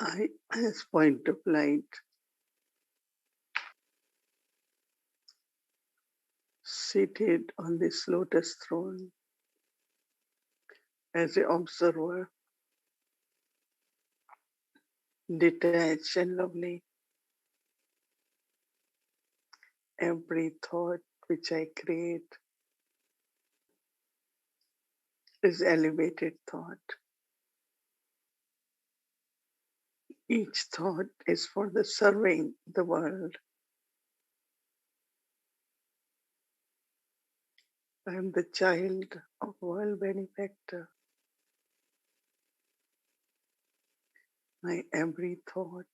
I, as point of light, seated on this lotus throne as an observer, detached and lovely, every thought which I create is elevated thought. Each thought is for the serving the world. I am the child of world benefactor. My every thought,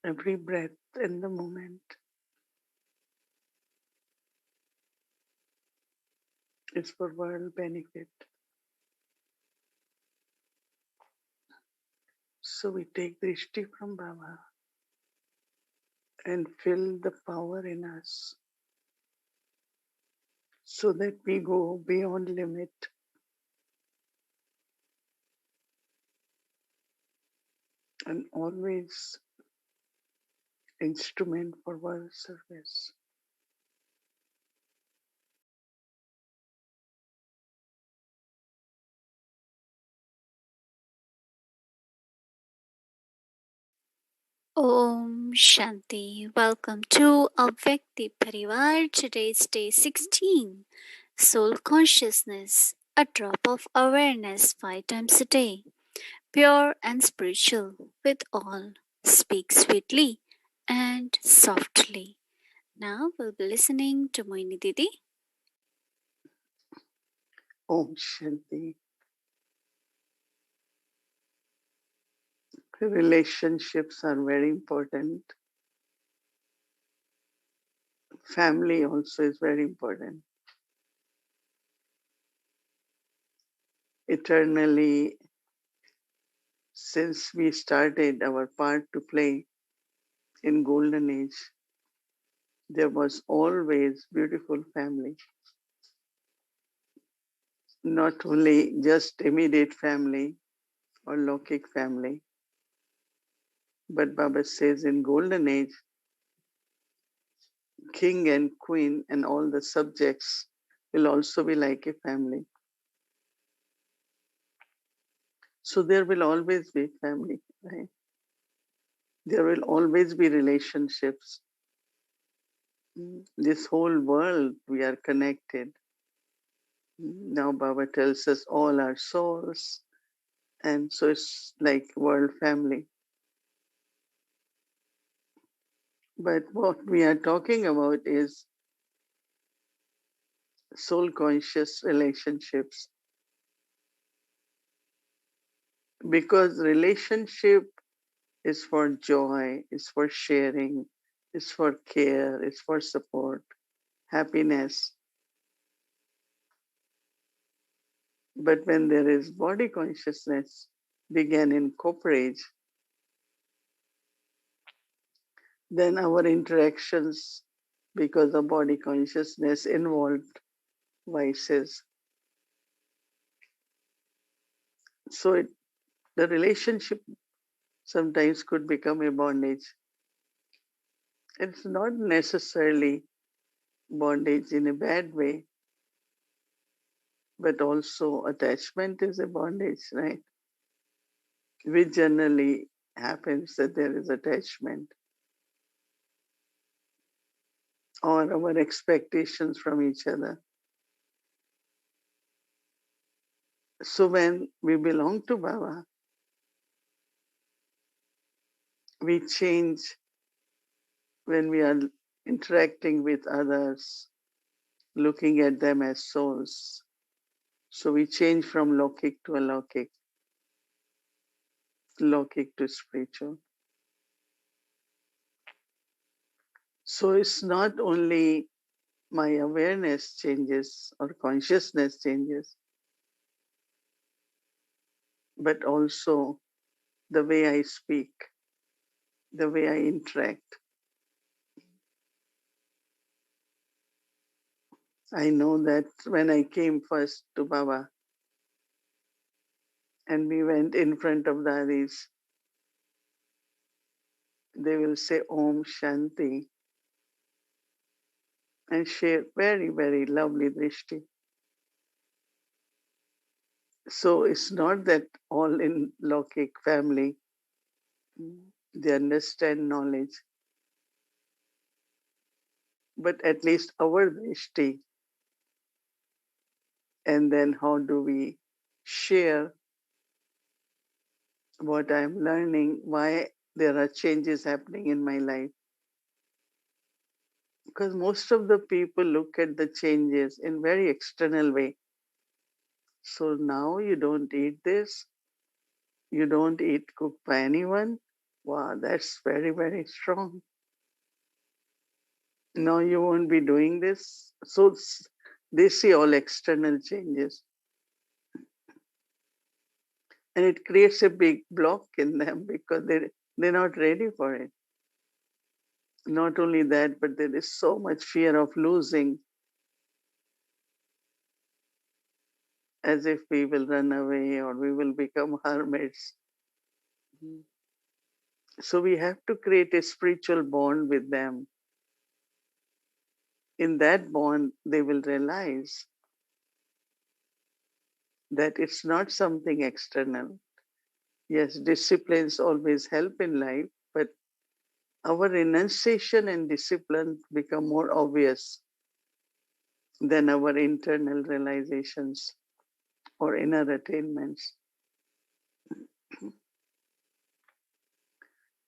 every breath in the moment is for world benefit. So we take Drishti from Baba and fill the power in us so that we go beyond limit and always instrument for world service. Om Shanti. Welcome to Avyakti Parivar. Today's day 16. Soul consciousness. A drop of awareness 5 times a day. Pure and spiritual with all. Speak sweetly and softly. Now we'll be listening to Mohini Didi. Om Shanti. Relationships are very important. Family also is very important. Eternally, since we started our part to play in Golden Age, there was always beautiful family. Not only just immediate family or Lokik family, but Baba says in Golden Age, king and queen and all the subjects will also be like a family. So there will always be family, right? There will always be relationships. This whole world, we are connected. Now Baba tells us all our souls. And so it's like world family. But what we are talking about is soul conscious relationships. Because relationship is for joy, is for sharing, is for care, is for support, happiness. But when there is body consciousness began in cooperage, then our interactions, because of body consciousness, involved vices. So the relationship sometimes could become a bondage. It's not necessarily bondage in a bad way, but also attachment is a bondage, right? Which generally happens that there is attachment or our expectations from each other. So when we belong to Baba, we change when we are interacting with others, looking at them as souls. So we change from Lokik to Alokik, Lokik to spiritual. So it's not only my awareness changes or consciousness changes, but also the way I speak, the way I interact. I know that when I came first to Baba and we went in front of the Haris, they will say Om Shanti and share very, very lovely drishti. So it's not that all in Lokik family they understand knowledge, but at least our drishti, and then how do we share what I'm learning, why there are changes happening in my life. Because most of the people look at the changes in very external way. So now you don't eat this, you don't eat cooked by anyone. Wow, that's very, very strong. No, you won't be doing this. So they see all external changes. And it creates a big block in them because they're not ready for it. Not only that, but there is so much fear of losing, as if we will run away or we will become hermits. So we have to create a spiritual bond with them. In that bond, they will realize that it's not something external. Yes, disciplines always help in life, but our renunciation and discipline become more obvious than our internal realizations or inner attainments.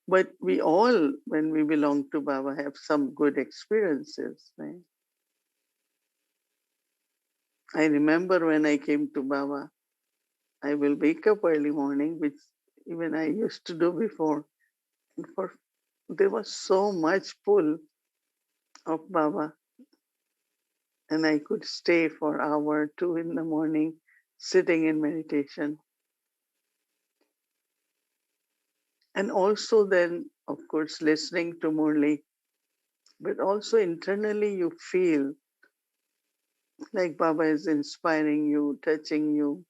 But we all, when we belong to Baba, have some good experiences, right? I remember when I came to Baba, I will wake up early morning, which even I used to do before. For there was so much pull of Baba, and I could stay for hour, 2 in the morning, sitting in meditation. And also then, of course, listening to Murli, but also internally you feel like Baba is inspiring you, touching you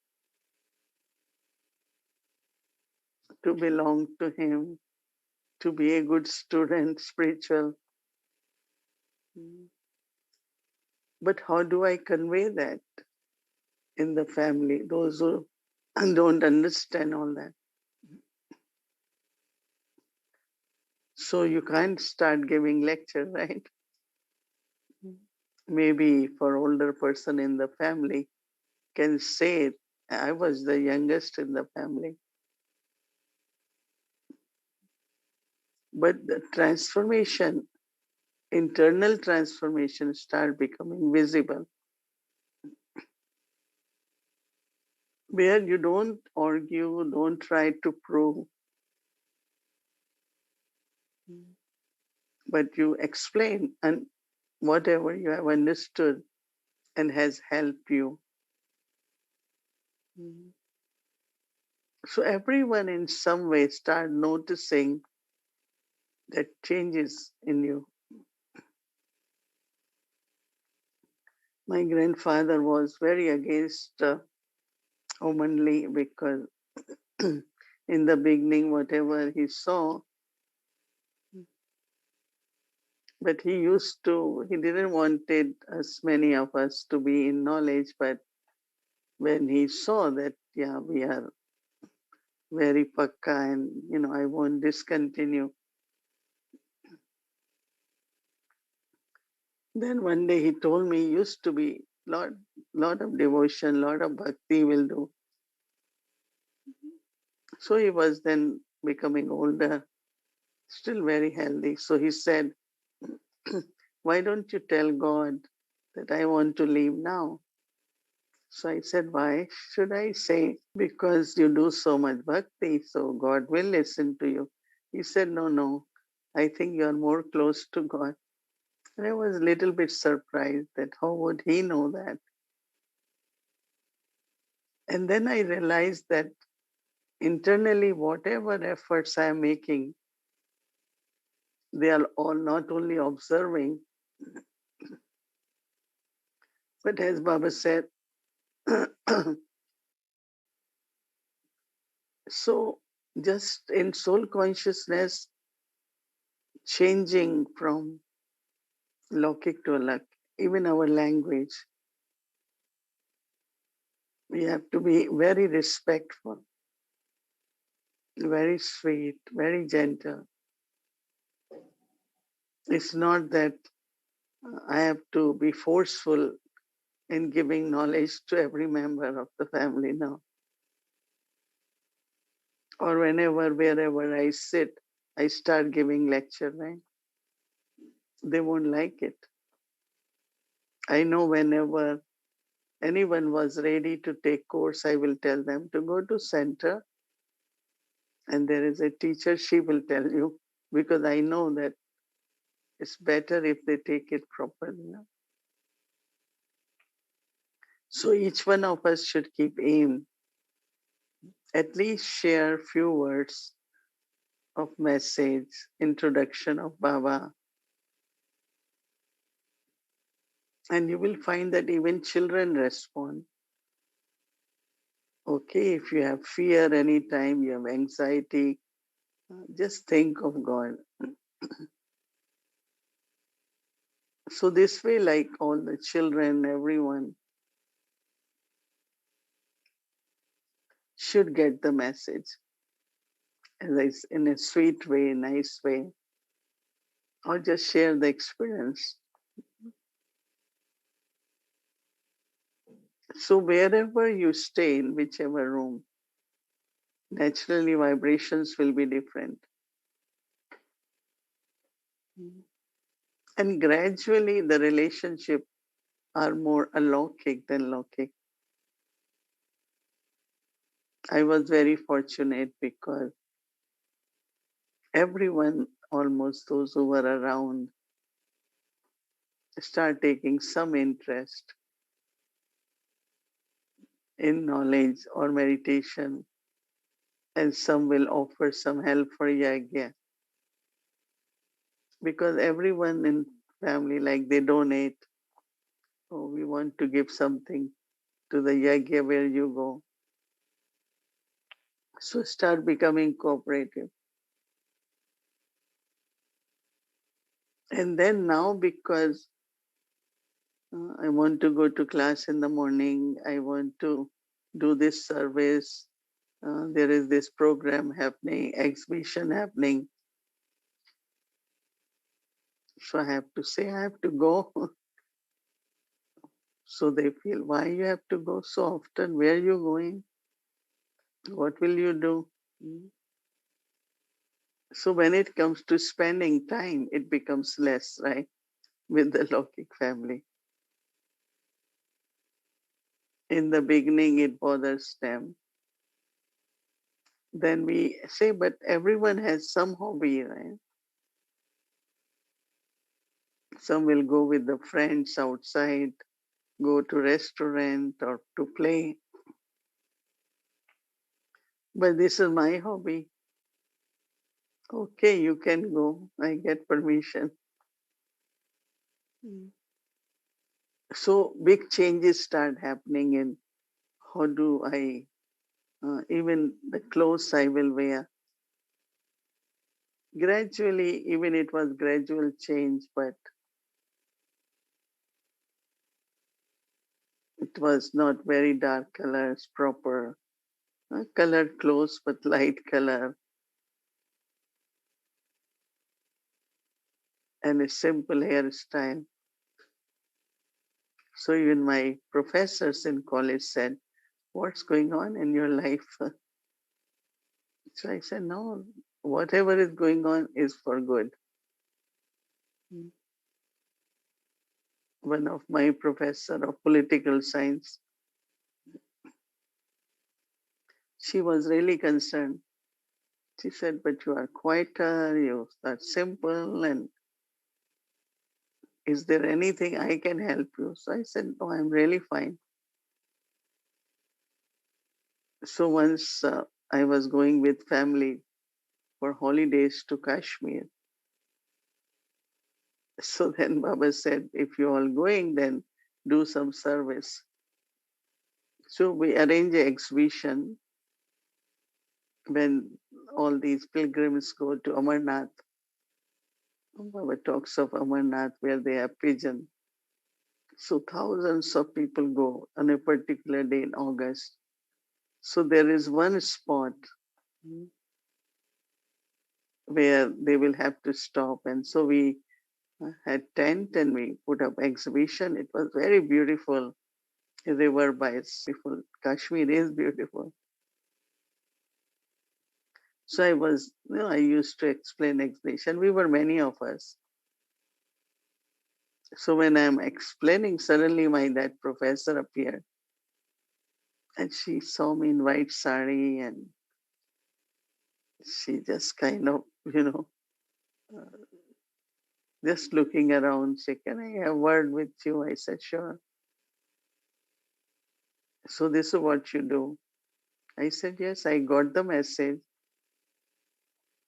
to belong to him, to be a good student, spiritual. But how do I convey that in the family, those who don't understand all that? So you can't start giving lecture, right? Maybe for older person in the family can say, I was the youngest in the family. But the transformation, internal transformation start becoming visible, where you don't argue, don't try to prove, but you explain and whatever you have understood and has helped you. So everyone in some way start noticing that changes in you. My grandfather was very against womanly because in the beginning, whatever he saw, but he didn't wanted us, many of us, to be in knowledge. But when he saw that, yeah, we are very pakka and, I won't discontinue. Then one day he told me, used to be lot of devotion, lot of bhakti will do. So he was then becoming older, still very healthy. So he said, why don't you tell God that I want to leave now? So I said, why should I say? Because you do so much bhakti, so God will listen to you. He said, no, no, I think you are more close to God. And I was a little bit surprised that how would he know that? And then I realized that internally, whatever efforts I am making, they are all not only observing, but as Baba said, so just in soul consciousness, changing from Lokik to Alak, even our language, we have to be very respectful, very sweet, very gentle. It's not that I have to be forceful in giving knowledge to every member of the family now. Or whenever, wherever I sit, I start giving lecture, right? They won't like it. I know whenever anyone was ready to take course, I will tell them to go to center and there is a teacher, she will tell you, because I know that it's better if they take it properly. No? So each one of us should keep aim, at least share few words of message, introduction of Baba. And you will find that even children respond. Okay, if you have fear anytime, you have anxiety, just think of God. So this way, like all the children, everyone should get the message in a sweet way, nice way, or just share the experience. So wherever you stay, in whichever room, naturally vibrations will be different. And gradually the relationship are more alaukic than laukic. I was very fortunate because everyone, almost those who were around, start taking some interest in knowledge or meditation, and some will offer some help for yagya because everyone in family, like they donate. Oh, we want to give something to the yagya where you go. So start becoming cooperative. And then now, because I want to go to class in the morning, I want to do this service, there is this program happening, exhibition happening. So I have to say, I have to go. So they feel, why you have to go so often? Where are you going? What will you do? Mm. So when it comes to spending time, it becomes less, right? With the Lokik family. In the beginning, it bothers them. Then we say, but everyone has some hobby, right? Some will go with the friends outside, go to restaurant or to play. But this is my hobby. Okay, you can go. I get permission. Mm. So big changes start happening in how do I, even the clothes I will wear. Gradually, even it was gradual change, but it was not very dark colors, proper colored clothes, but light color and a simple hairstyle. So even my professors in college said, what's going on in your life? So I said, no, whatever is going on is for good. One of my professor of political science, she was really concerned. She said, but you are quieter, you are simple, and is there anything I can help you? So I said, no, I'm really fine. So once I was going with family for holidays to Kashmir. So then Baba said, if you're all going, then do some service. So we arrange an exhibition when all these pilgrims go to Amarnath. Baba talks of Amarnath where they have pigeon. So thousands of people go on a particular day in August. So there is one spot where they will have to stop. And so we had tent and we put up exhibition. It was very beautiful. A river by beautiful. Kashmir is beautiful. So I used to explain exhibition. We were many of us. So when I'm explaining, suddenly that professor appeared and she saw me in white sari and she just kind of, uh, just looking around, say, can I have a word with you? I said, sure. So this is what you do. I said, yes, I got the message.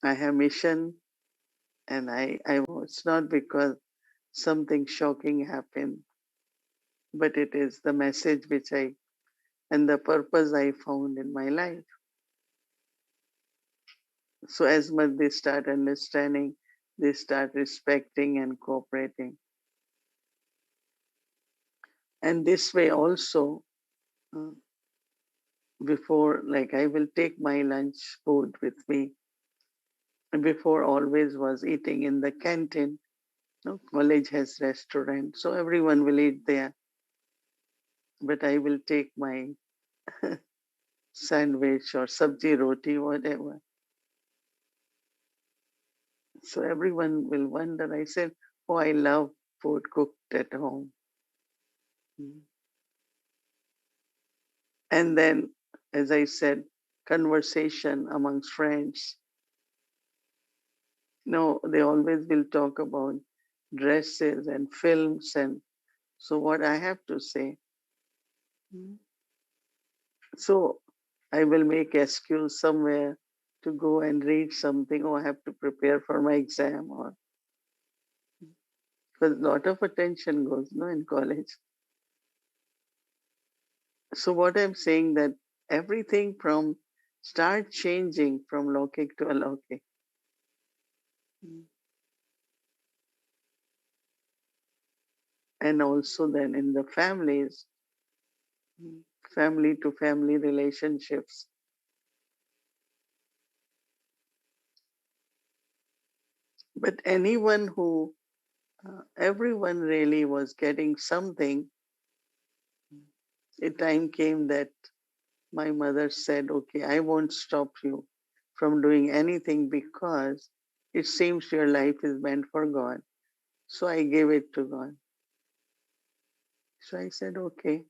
I have mission and it's not because something shocking happened, but it is the message and the purpose I found in my life. So as much they start understanding, they start respecting and cooperating. And this way also, uh, before, like I will take my lunch food with me. Before always was eating in the canteen. No, college has restaurant, so everyone will eat there. But I will take my sandwich or sabji roti, whatever. So everyone will wonder. I said, oh, I love food cooked at home. Mm. And then, as I said, conversation amongst friends. No, they always will talk about dresses and films. And so, what I have to say, so I will make excuse somewhere to go and read something, or I have to prepare for my exam, or because a lot of attention goes, no, in college. So what I'm saying that everything from start changing from Lokik to Alaukik. And also then in the families, family to family relationships. But everyone really was getting something. A time came that my mother said, okay, I won't stop you from doing anything because it seems your life is meant for God. So I gave it to God. So I said, okay.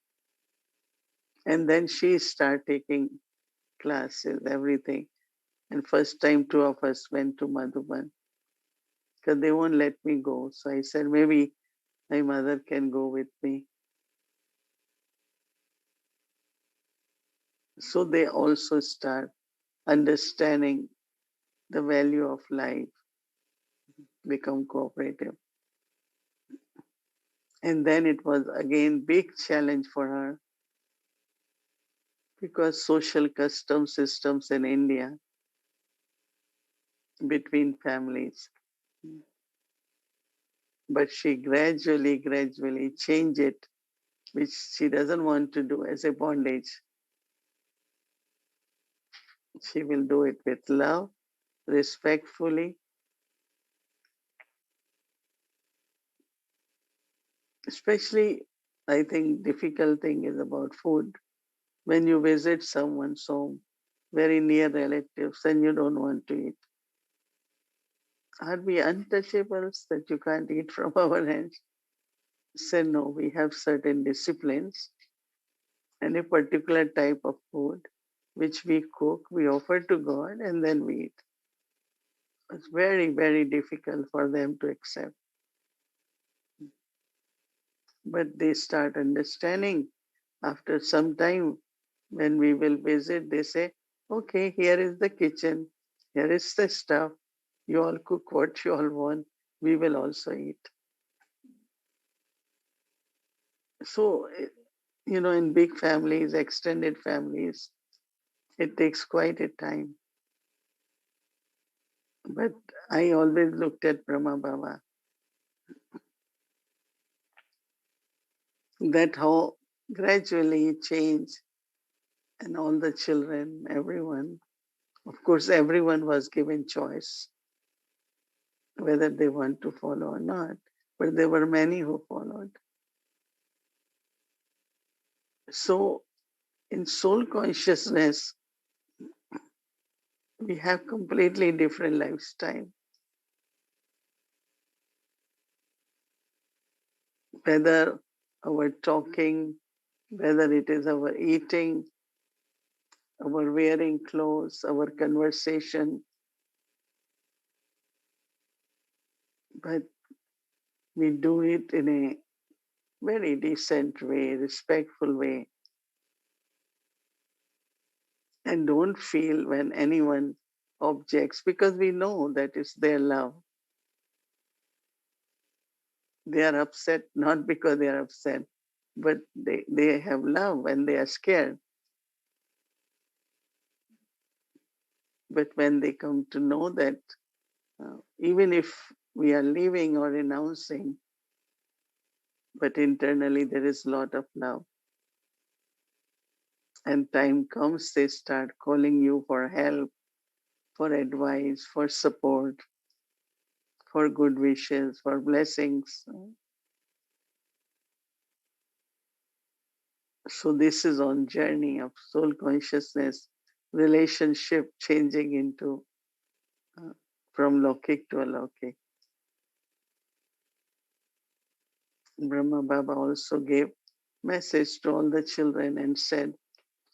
And then she started taking classes, everything. And first time two of us went to Madhuban because they won't let me go. So I said, maybe my mother can go with me. So they also start understanding the value of life, become cooperative. And then it was again big challenge for her because social custom systems in India between families. But she gradually changed it, which she doesn't want to do as a bondage. She will do it with love, respectfully. Especially, I think difficult thing is about food. When you visit someone's home, very near relatives, and you don't want to eat. Are we untouchables that you can't eat from our hands? Say no, we have certain disciplines and a particular type of food which we cook, we offer to God, and then we eat. It's very difficult for them to accept. But they start understanding after some time when we will visit, they say, okay, here is the kitchen, here is the stuff. You all cook what you all want. We will also eat. So, in big families, extended families, it takes quite a time. But I always looked at Brahma Baba. That how gradually it changed, and all the children, everyone. Of course, everyone was given choice whether they want to follow or not, but there were many who followed. So, in soul consciousness, we have completely different lifestyle. Whether our talking, whether it is our eating, our wearing clothes, our conversation, but we do it in a very decent way, respectful way, and don't feel when anyone objects because we know that it's their love. They are upset not because they are upset, but they have love and they are scared. But when they come to know that even if we are leaving or renouncing, but internally there is a lot of love. And time comes, they start calling you for help, for advice, for support, for good wishes, for blessings. So this is on journey of soul consciousness, relationship changing into uh, from Lokik to Alokik. Brahma Baba also gave message to all the children and said,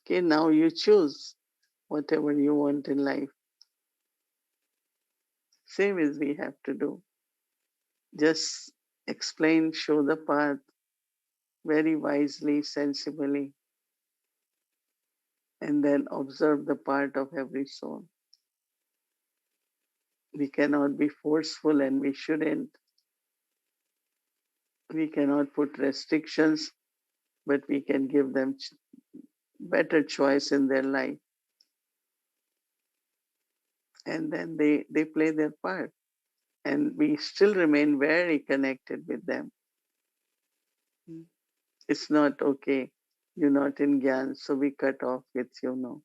okay, now you choose whatever you want in life. Same as we have to do. Just explain, show the path very wisely, sensibly, and then observe the part of every soul. We cannot be forceful and we shouldn't. We cannot put restrictions, but we can give them better choice in their life. And then they play their part. And we still remain very connected with them. It's not okay. You're not in Gyan, so we cut off with you. No.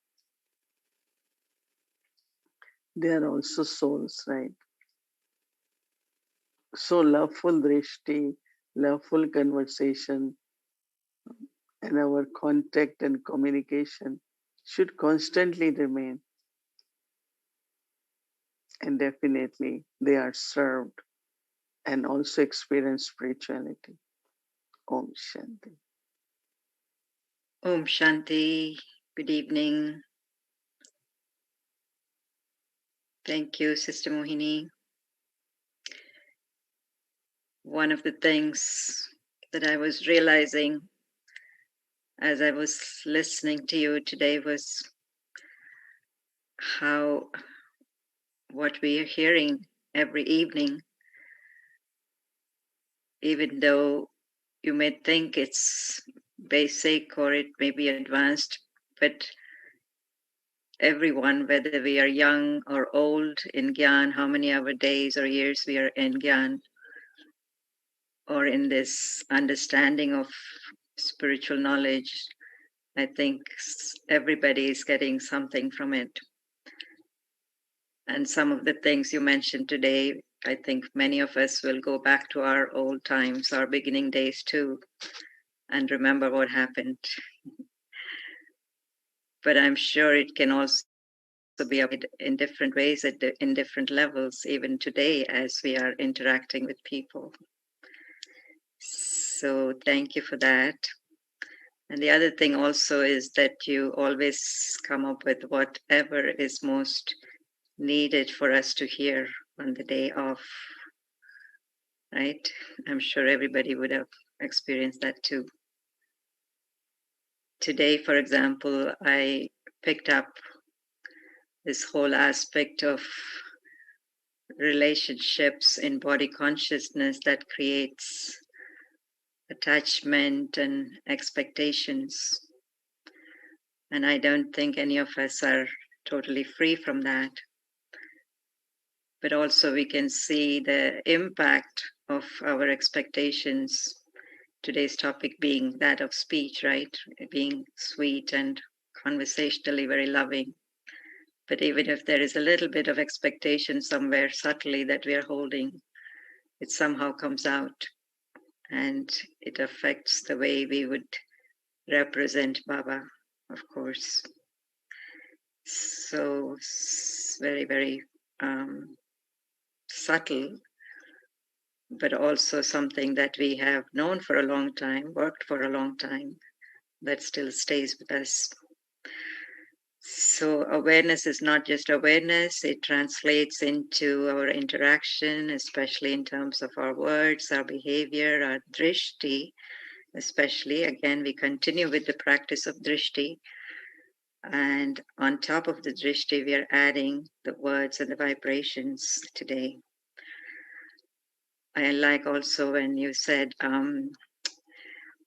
They are also souls, right? So loveful drishti, loveful conversation, and our contact and communication should constantly remain. And definitely they are served and also experience spirituality. Om Shanti. Om Shanti. Good evening. Thank you, Sister Mohini. One of the things that I was realizing as I was listening to you today was how what we are hearing every evening, even though you may think it's basic or it may be advanced, but everyone, whether we are young or old in Gyan, how many of our days or years we are in Gyan, or in this understanding of spiritual knowledge, I think everybody is getting something from it. And some of the things you mentioned today, I think many of us will go back to our old times, our beginning days too, and remember what happened. But I'm sure it can also be applied in different ways, in different levels, even today as we are interacting with people. So thank you for that. And the other thing also is that you always come up with whatever is most needed for us to hear on the day of, right? I'm sure everybody would have experienced that too. Today, for example, I picked up this whole aspect of relationships in body consciousness that creates attachment and expectations. And I don't think any of us are totally free from that. but also we can see the impact of our expectations. Today's topic being that of speech, right? Being sweet and conversationally very loving. But even if there is a little bit of expectation somewhere subtly that we are holding, it somehow comes out and it affects the way we would represent Baba, of course. So very, very subtle, but also something that we have known for a long time, worked for a long time, that still stays with us. So awareness is not just awareness, it translates into our interaction, especially in terms of our words, our behavior, our drishti, especially. Again, we continue with the practice of drishti. And on top of the drishti, we are adding the words and the vibrations today. I like also when you said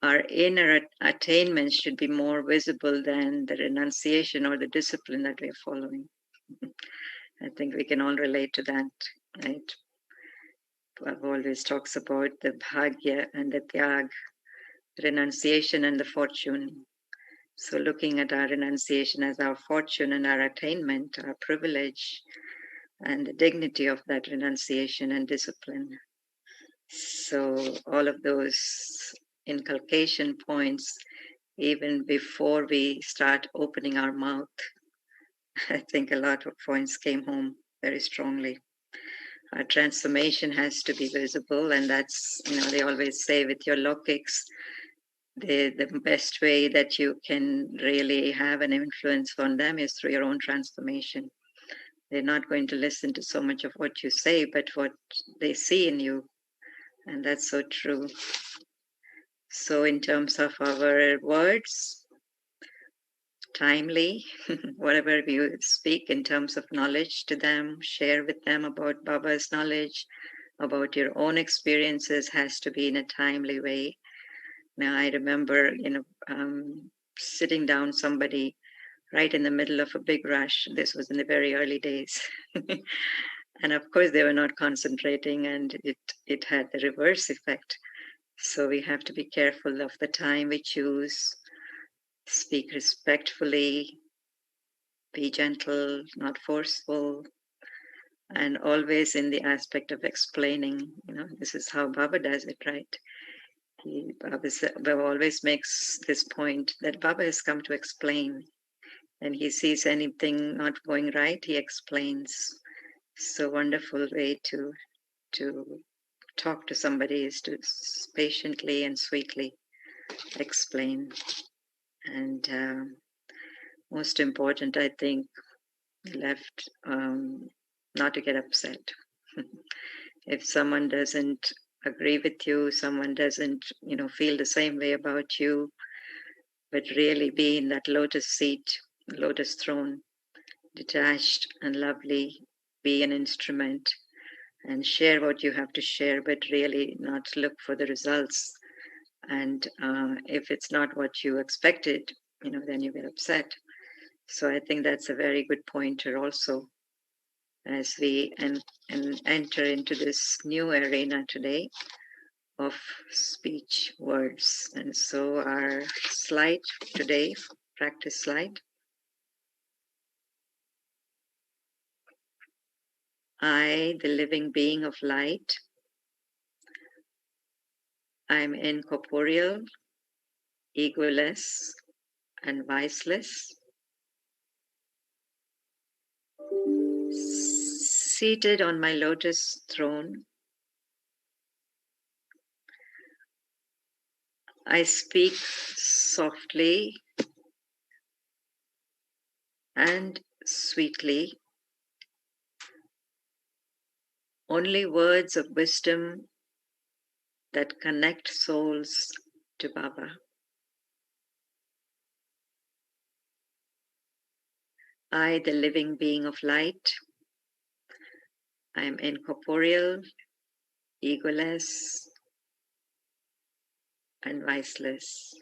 our inner attainments should be more visible than the renunciation or the discipline that we are following. I think we can all relate to that, right? I've always talks about the bhagya and the tyag, renunciation and the fortune. So looking at our renunciation as our fortune and our attainment, our privilege, and the dignity of that renunciation and discipline. So all of those inculcation points, even before we start opening our mouth, I think a lot of points came home very strongly. Our transformation has to be visible, and that's, they always say with your lokiks, the best way that you can really have an influence on them is through your own transformation. They're not going to listen to so much of what you say, but what they see in you. And that's so true. So in terms of our words, timely, whatever you speak in terms of knowledge to them, share with them about Baba's knowledge, about your own experiences, has to be in a timely way. Now, I remember, sitting down somebody right in the middle of a big rush. This was in the very early days. And of course, they were not concentrating, and it had the reverse effect. So we have to be careful of the time we choose, speak respectfully, be gentle, not forceful, and always in the aspect of explaining. This is how Baba does it, right? Baba always makes this point that Baba has come to explain. And he sees anything not going right, he explains. So wonderful way to talk to somebody is to patiently and sweetly explain. And most important, I think, left not to get upset. If someone doesn't agree with you, someone doesn't, feel the same way about you, but really be in that lotus seat, lotus throne, detached and lovely, be an instrument and share what you have to share, but really not look for the results. And if it's not what you expected, then you get upset. So I think that's a very good pointer also as we enter into this new arena today of speech words. And so our slide today, practice slide. I, the living being of light, I'm incorporeal, egoless, and viceless, seated on my lotus throne. I speak softly and sweetly, only words of wisdom that connect souls to Baba. I, the living being of light, I am incorporeal, egoless, and viceless.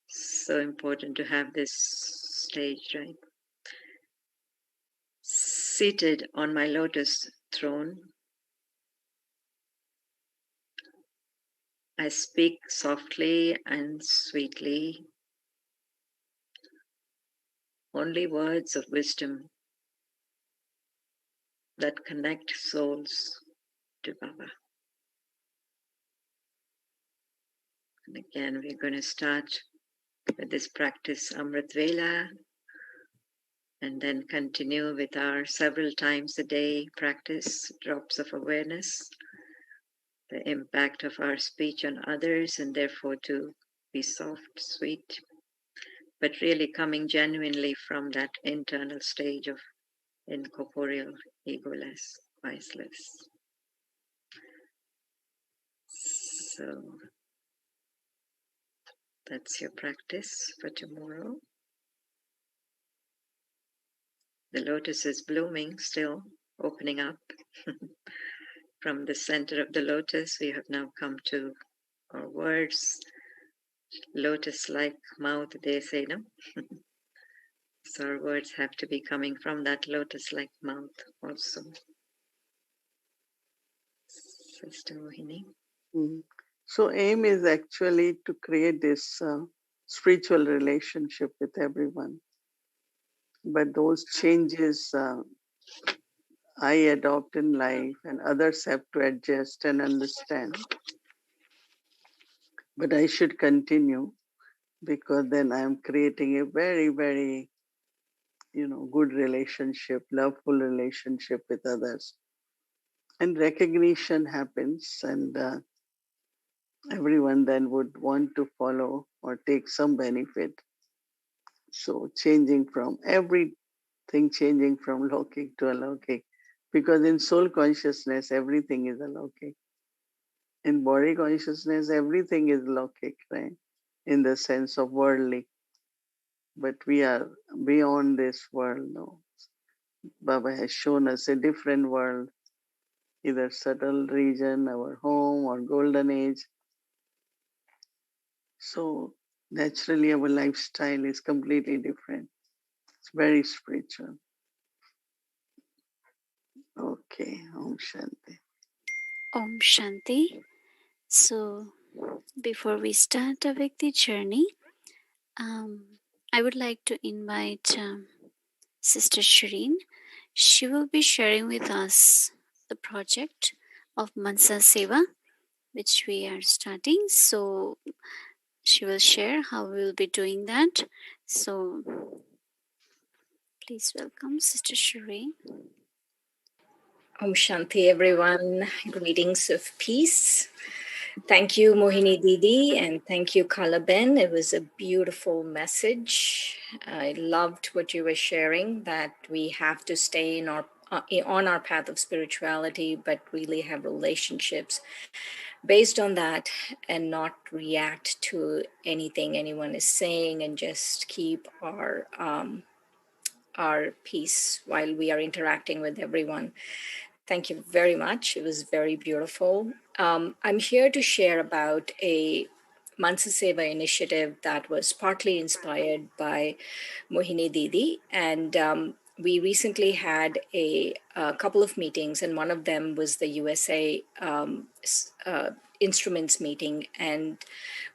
So important to have this stage, right? Seated on my lotus throne, I speak softly and sweetly, only words of wisdom that connect souls to Baba. And again, we're going to start with this practice Amrit Vela and then continue with our several times a day practice, drops of awareness, the impact of our speech on others, and therefore to be soft, sweet, but really coming genuinely from that internal stage of incorporeal, egoless, viceless. So that's your practice for tomorrow. The lotus is blooming still, opening up. From the center of the lotus, we have now come to our words, lotus-like mouth, they say, no? So our words have to be coming from that lotus-like mouth also. Sister Mohini. Mm. So aim is actually to create this spiritual relationship with everyone. But those changes I adopt in life and others have to adjust and understand. But I should continue because then I'm creating a very, very, good relationship, loveful relationship with others. And recognition happens, and everyone then would want to follow or take some benefit. So changing from Lokik to Alaukik, because in soul consciousness, everything is Alaukik. In body consciousness, everything is Lokik, right? In the sense of worldly. But we are beyond this world now. Baba has shown us a different world, either subtle region, our home, or golden age. So naturally, our lifestyle is completely different. It's very spiritual. Okay, Om Shanti. Om Shanti. So, before we start our Vikti journey, I would like to invite Sister Shireen. She will be sharing with us the project of Mansa Seva, which we are starting. So, she will share how we will be doing that. So, please welcome Sister Shireen. Om Shanti, everyone. Greetings of peace. Thank you, Mohini Didi, and thank you, Kalaben. It was a beautiful message. I loved what you were sharing, that we have to stay in on our path of spirituality, but really have relationships based on that and not react to anything anyone is saying, and just keep our peace while we are interacting with everyone. Thank you very much. It was very beautiful. I'm here to share about a Mansa Seva initiative that was partly inspired by Mohini Didi. And we recently had a couple of meetings, and one of them was the USA instruments meeting. And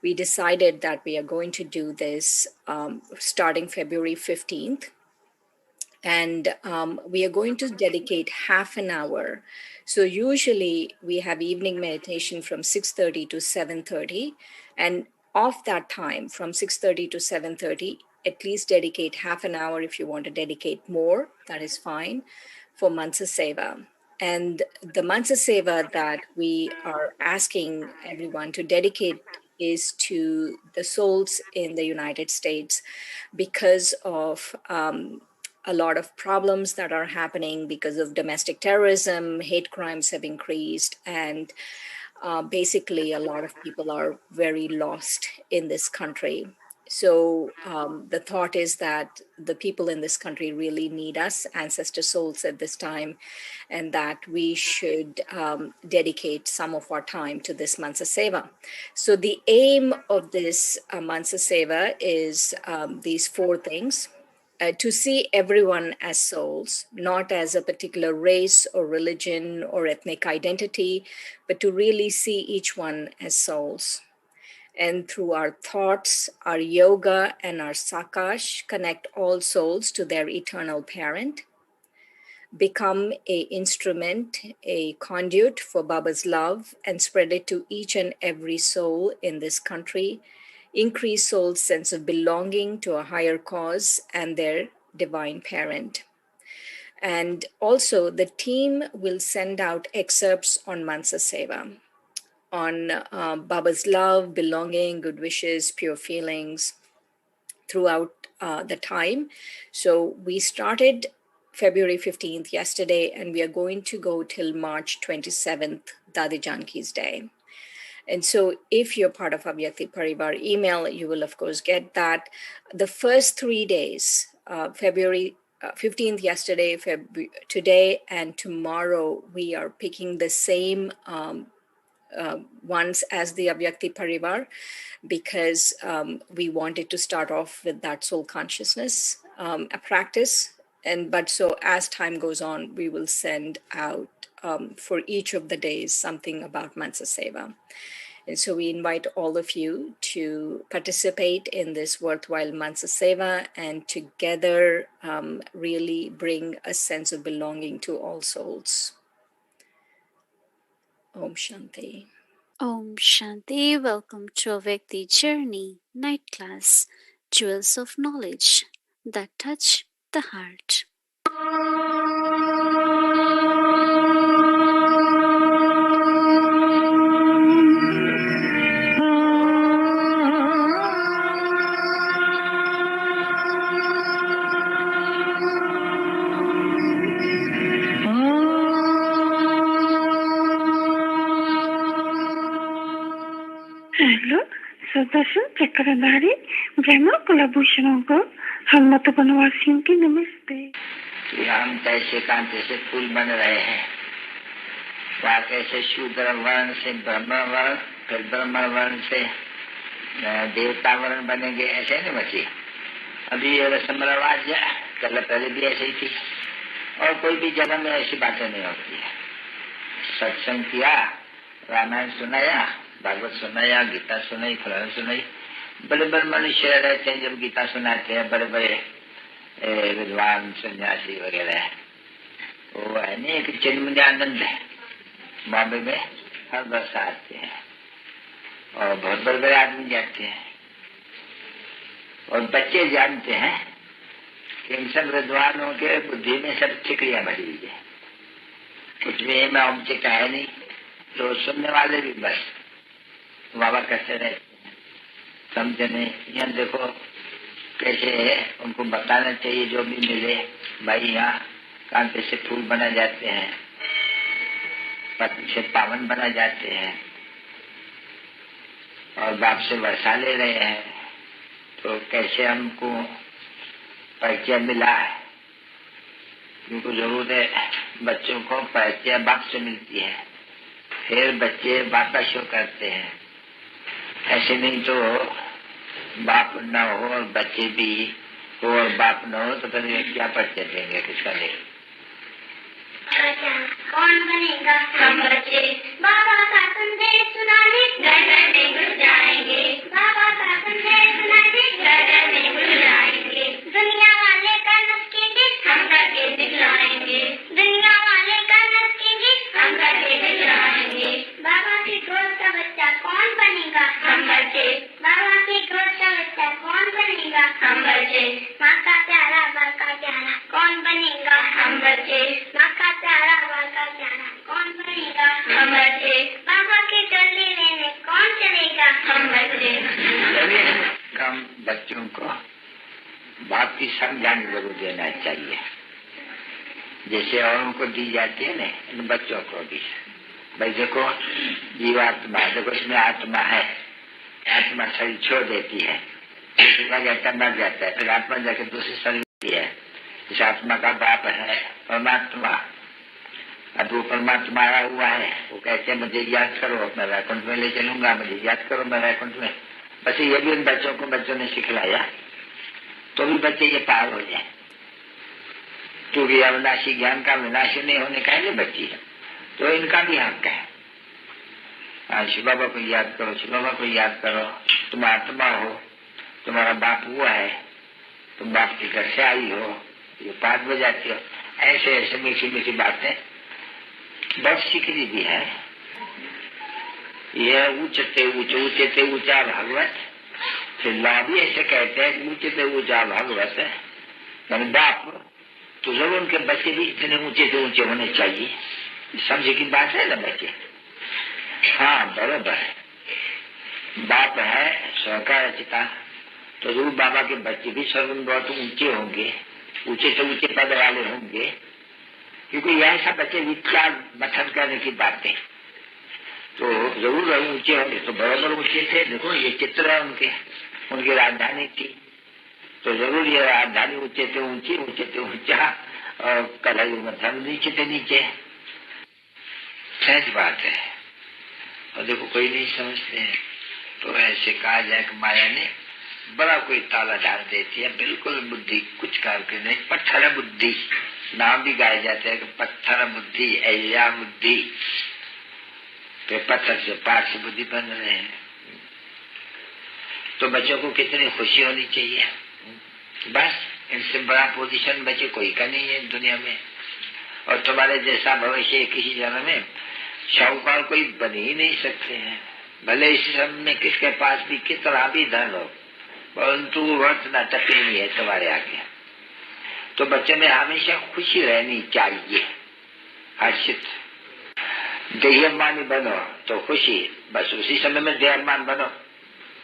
we decided that we are going to do this starting February 15th. And we are going to dedicate half an hour. So usually we have evening meditation from 6:30 to 7:30, and of that time from 6:30 to 7:30, at least dedicate half an hour. If you want to dedicate more, that is fine, for Mansa Seva. And the Mansa Seva that we are asking everyone to dedicate is to the souls in the United States, because of a lot of problems that are happening because of domestic terrorism. Hate crimes have increased, and basically a lot of people are very lost in this country. So the thought is that the people in this country really need us, ancestor souls, at this time, and that we should dedicate some of our time to this Mansa Seva. So the aim of this Mansa Seva is these four things. to see everyone as souls, not as a particular race or religion or ethnic identity, but to really see each one as souls. And through our thoughts, our yoga, and our sakash, connect all souls to their eternal parent, become a instrument, a conduit for Baba's love, and spread it to each and every soul in this country, increase souls' sense of belonging to a higher cause and their divine parent. And also, the team will send out excerpts on Mansa Seva, on Baba's love, belonging, good wishes, pure feelings throughout the time. So we started February 15th yesterday, and we are going to go till March 27th, Dadi Janki's Day. And so if you're part of Avyakti Parivar email, you will of course get that. The first 3 days, February 15th yesterday, today, and tomorrow, we are picking the same ones as the Avyakti Parivar, because we wanted to start off with that soul consciousness a practice. But so as time goes on, we will send out for each of the days something about Mansa Seva. And so we invite all of you to participate in this worthwhile Mansa Seva and together really bring a sense of belonging to all souls. Om Shanti. Om Shanti. Welcome to Avyakti Journey Night Class, Jewels of Knowledge that touch the heart. Hello, सदस्य चक्रधारी जमा कुलभूषणों को हम मत बनवासियों की नमस्ते। हम कैसे कांटे से फूल बन रहे हैं, वहाँ कैसे शूद्र वर्ण से ब्रह्म वर्ण, फिर ब्रह्म वर्ण से देवता वर्ण बनेंगे, ऐसे नहीं बची। अभी ये रस्म रवाज कल पहले भी ऐसे ही थी, और कोई भी जगह में ऐसी बातें नहीं होती है। सत्संग किया, रामायण सुनाया, भागवत सुनाया, गीता सुनाई, फलाना सुनाई। बड़े बड़े मनुष्य रहते हैं जब गीता सुनाते हैं, बड़े बड़े विद्वान सन्यासी वगैरह, वो है नहीं एक चिन्मयानंद है, बॉम्बे में हर वर्ष आते हैं और बहुत बड़े बड़े आदमी जाते हैं, और बच्चे जानते हैं कि इन सब विद्वानों के बुद्धि में सब चिकड़ियां भरी हुई है, कुछ भी में ऑब्जेक्ट है नहीं। तो सुनने वाले भी बस बाबा कैसे रहते हैं समझे नहीं। यहाँ देखो कैसे है, उनको बताना चाहिए जो भी मिले, भाई यहाँ कांटे से फूल बना जाते हैं, पत्नी से पावन बना जाते हैं, और बाप से वर्षा ले रहे हैं। तो कैसे हमको परिचय मिला है, उनको जरूरत है बच्चों को परिचय बाप से मिलती है, फिर बच्चे बाप का शो करते हैं। ऐसे नहीं तो बाप न हो और बच्चे भी हो और बाप न हो तो फिर क्या परिचय देंगे, किसका ले। कौन बनेगा हम बच्चे, बाबा का संदेश सुनाने घर घर में घुस जाएंगे, बाबा का संदेश सुनाने घर घर में घुस जाएंगे। दुनिया वाले का नसकेंगे हम करके दिखलाएंगे, दुनिया वाले का नसकेंगे हम करके दिखलाएंगे। बाबा की गोद का बच्चा कौन बनेगा हम बच्चे, बाबा की गोद का बच्चा कौन बनेगा हम बच्चे। माँ का प्यारा बाल का प्यारा कौन बनेगा हम बच्चे, माँ का प्यारा बाल का प्यारा कौन बनेगा हम बच्चे। बाबा की टोली लेने कौन चलेगा हम बच्चे। हम बच्चों को बाप की संज्ञान जरूर देना चाहिए, जैसे औरों को दी जाती है ना, इन बच्चों को भी। भाई देखो जीवात्मा, देखो इसमें आत्मा है, आत्मा शरीर छोड़ देती है, दूसरी का जाता मर जाता है, फिर आत्मा जाके दूसरी शरीर देती है। इस आत्मा का बाप है परमात्मा। अब वो परमात्मा आया हुआ है, वो कहते हैं मुझे याद करो, मैं वैकुंठ में ले चलूंगा, मुझे याद करो, मैं वैकुंठ में। बस ये भी उन बच्चों ने सिखलाया तो भी बच्चे ये पार हो जाए, क्योंकि अविनाशी ज्ञान का विनाशी नहीं होने का है बच्ची, तो इनका भी हक है। शिव बाबा को याद करो, शिव बाबा को याद करो, तुम आत्मा हो, तुम्हारा बाप हुआ है, तुम बाप के घर से आई हो, ये पाठ बजाती हो, ऐसे ऐसे मीठी मीठी बातें बहुत सीखनी भी है। यह ऊंचते ऊंचे ऊंचते ऊंचा भागवत, फिर भी ऐसे कहते हैं ऊंचते ऊंचा भागवत, यानी बाप तो जरूर उनके बच्चे भी इतने ऊंचे से ऊंचे होने चाहिए। समझे की बात है ना बच्चे? हाँ बराबर है, बाप है स्वर्ग का रचिता, तो जरूर बाबा के बच्चे भी स्वर्ग में बहुत ऊंचे होंगे, ऊंचे से ऊंचे पद वाले होंगे, क्योंकि ऐसा बच्चे विचार मथन करने की बातें तो जरूर ऊंचे होंगे। तो बराबर ऊंचे थे, देखो ये चित्र है उनकी राजधानी थी, तो जरूर ये राजधानी ऊंचे थे ऊंची, ऊंचे थे ऊंचा, और कलाई मथन नीचे थे नीचे। सहज बात है, और देखो कोई नहीं समझते हैं, तो ऐसे कहा जाए कि माया ने बड़ा कोई ताला डाल देती है, बिल्कुल बुद्धि कुछ करके नहीं, पत्थर बुद्धि नाम भी गाए जाते हैं कि पत्थर बुद्धि ऐया बुद्धि, पत्थर से पाठ से बुद्धि बन रहे हैं। तो बच्चों को कितनी खुशी होनी चाहिए, बस इनसे बड़ा पोजीशन बच्चे कोई का नहीं है दुनिया में। और तुम्हारे जैसा भविष्य किसी जन्म में शाहूकार कोई बन ही नहीं सकते हैं, भले इस समय में किसके पास भी कितना भी धन हो, परंतु वर्त न टके नहीं है तुम्हारे आगे। तो बच्चे में हमेशा खुशी रहनी चाहिए, हर्षित। देहमानी बनो तो खुशी, बस उसी समय में देहमान बनो,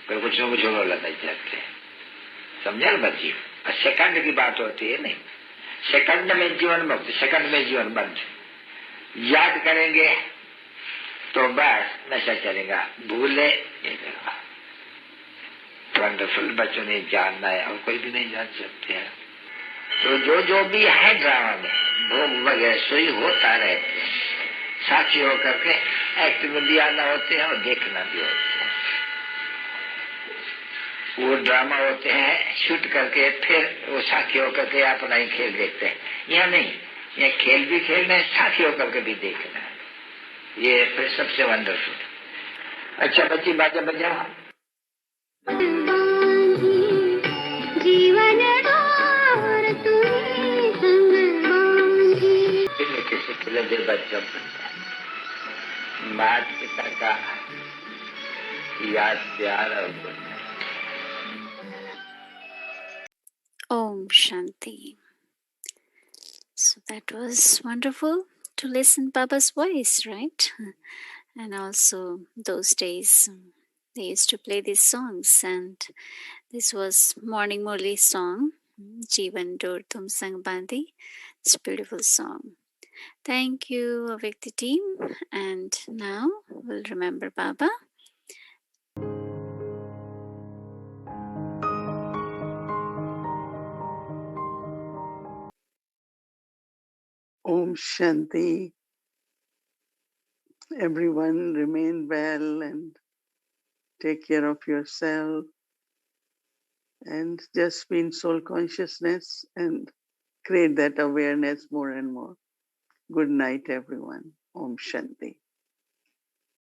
फिर कुछ न कुछ होने लग जाते हैं। समझा ना बच्ची? सेकंड की बात होती है नहीं, सेकंड में जीवन मुक्त, सेकंड में जीवन बंद। याद करेंगे तो बस नशा चलेगा, भूले नहीं चलेगा। वंडरफुल, बच्चों ने जानना है और कोई भी नहीं जान सकते हैं। तो जो जो भी है ड्रामा में भोग वगैरह सोई होता रहते हैं, साक्षी होकर के एक्ट में भी आना होते हैं और देखना भी होते हैं। वो ड्रामा होते हैं शूट करके, फिर वो साक्षी होकर के अपना ही खेल देखते हैं। यहाँ नहीं, यहाँ खेल भी खेलना है, साक्षी होकर के भी देखना है, ये फिर सबसे वंडरफुल। अच्छा बच्ची बाजा बजाओ। जीवन और तुम्हें संग बांधी, किसी खिले दे बच्चों माता पिता का याद प्यार और Om Shanti. So that was wonderful to listen Baba's voice, right? And also those days they used to play these songs, and this was Morning Murli song, Jeevan Dur Tum Sang Bandi. It's a beautiful song. Thank you, Avikti team. And now we'll remember Baba. Om Shanti. Everyone remain well and take care of yourself and just be in soul consciousness and create that awareness more and more. Good night, everyone. Om Shanti.